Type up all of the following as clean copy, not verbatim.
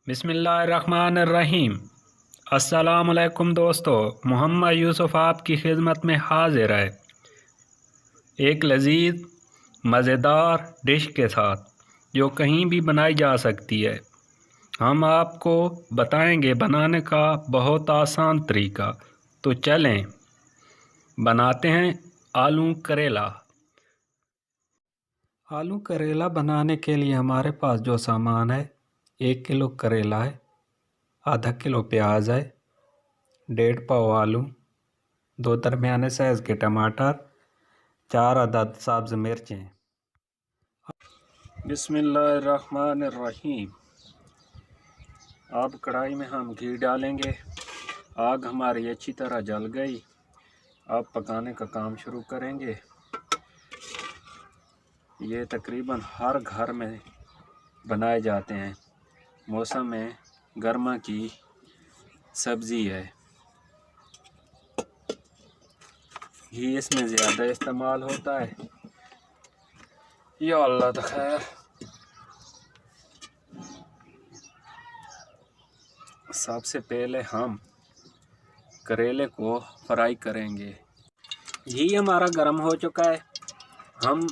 बिस्मिल्लाहिर्रहमानिर्रहीम। अस्सलामुअलैकुम दोस्तों, मोहम्मद यूसुफ आपकी खिदमत में हाजिर है एक लजीज मज़ेदार डिश के साथ जो कहीं भी बनाई जा सकती है। हम आपको बताएंगे बनाने का बहुत आसान तरीका। तो चलें बनाते हैं आलू करेला। आलू करेला बनाने के लिए हमारे पास जो सामान है, 1 किलो करेला है, आधा किलो प्याज है, 1.5 पाव आलू, 2 दरमियाने साइज़ के टमाटर, 4 अदद सब्ज़ मिर्चें। बिस्मिल्लाहिर्रहमानिर्रहीम। अब कढ़ाई में हम घी डालेंगे। आग हमारी अच्छी तरह जल गई। अब पकाने का काम शुरू करेंगे। ये तकरीबन हर घर में बनाए जाते हैं। मौसम में गर्मा की सब्ज़ी है। घी इसमें ज़्यादा इस्तेमाल होता है। या अल्लाह तो खैर। सबसे पहले हम करेले को फ्राई करेंगे। घी हमारा गर्म हो चुका है। हम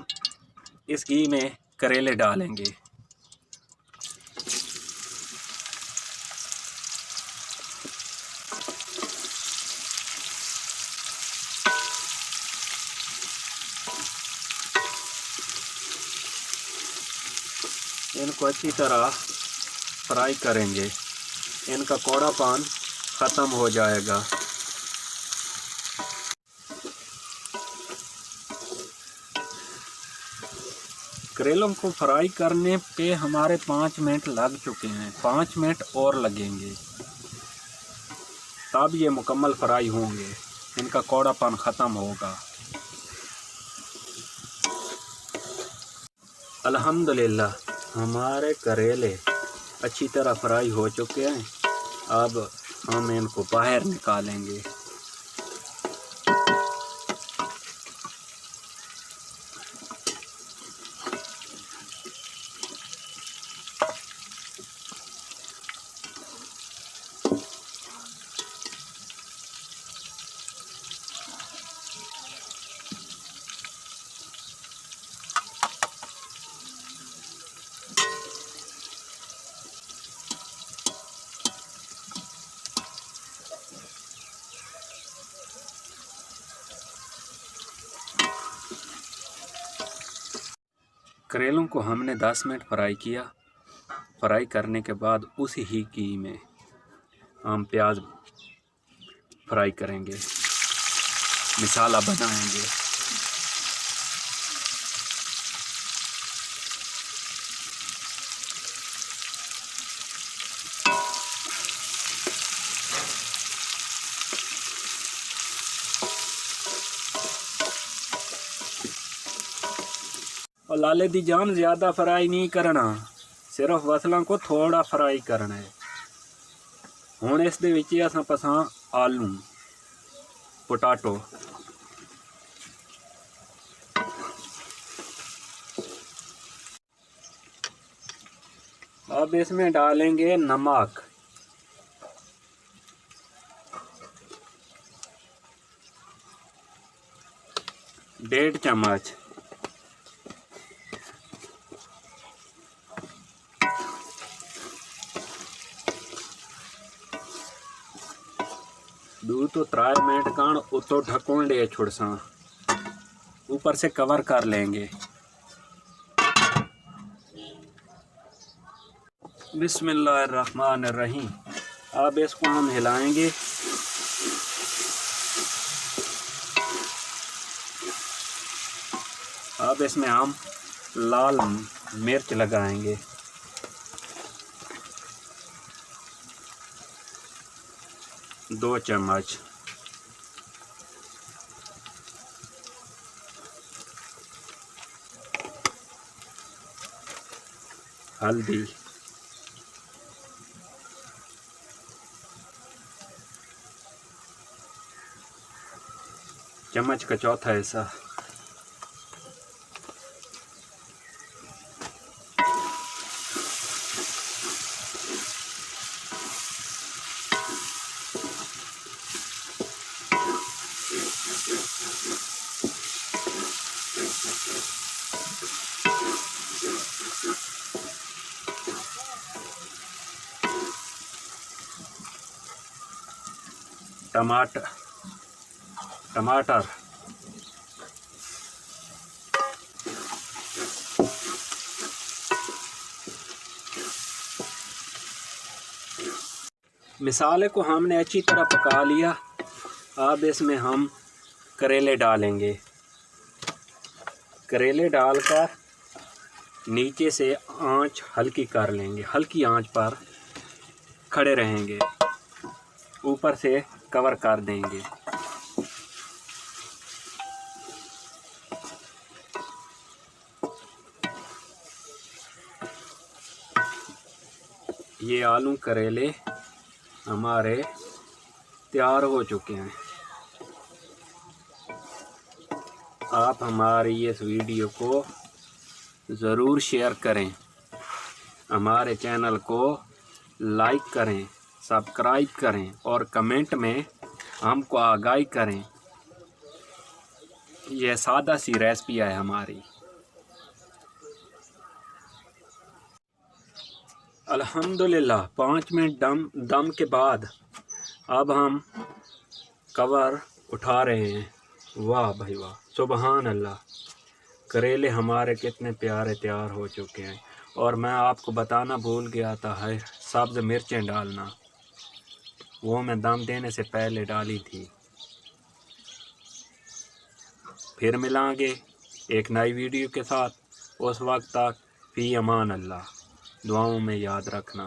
इस घी में करेले डालेंगे। इनको अच्छी तरह फ्राई करेंगे। इनका कौड़ापन ख़त्म हो जाएगा। करेलों को फ्राई करने पे हमारे 5 मिनट लग चुके हैं। 5 मिनट और लगेंगे, तब ये मुकम्मल फ्राई होंगे। इनका कौड़ापन ख़त्म होगा। अल्हम्दुलिल्लाह हमारे करेले अच्छी तरह फ्राई हो चुके हैं। अब हम इनको बाहर निकालेंगे। करेलों को हमने 10 मिनट फ्राई किया। फ्राई करने के बाद उसी ही घी में हम प्याज फ्राई करेंगे, मसाला बनाएंगे। और लाले दी जान ज़्यादा फ्राई नहीं करना, सिर्फ वसलों को थोड़ा फ्राई करना है। हुण इस दे विच असां पसां आलू पोटाटो। अब इसमें डालेंगे नमक, डेढ़ चम्मच, दो तो 3 मिनट कान उतो ढकून ले छोड़सा। ऊपर से कवर कर लेंगे। बिस्मिल्लाहिर्रहमानिर्रहीम। अब इसको हम हिलाएंगे। अब इसमें हम लाल मिर्च लगाएंगे। दो चम्मच, हल्दी, चम्मच का चौथा हिस्सा, टमाटर मसाले को हमने अच्छी तरह पका लिया। अब इसमें हम करेले डालेंगे। करेले डालकर नीचे से आंच हल्की कर लेंगे, हल्की आंच पर खड़े रहेंगे, ऊपर से कवर कर देंगे। ये आलू करेले हमारे तैयार हो चुके हैं। आप हमारी इस वीडियो को ज़रूर शेयर करें, हमारे चैनल को लाइक करें, सब्सक्राइब करें और कमेंट में हमको आगाही करें। यह सादा सी रेसिपी है हमारी। अल्हम्दुलिल्लाह 5 मिनट दम के बाद अब हम कवर उठा रहे हैं। वाह भाई वाह, सुबहान अल्लाह। करेले हमारे कितने प्यारे तैयार हो चुके हैं। और मैं आपको बताना भूल गया था है सब्ज़ मिर्चें डालना, वो मैं दम देने से पहले डाली थी। फिर मिलांगे एक नई वीडियो के साथ। उस वक्त तक फ़ी अमान अल्लाह। दुआओं में याद रखना।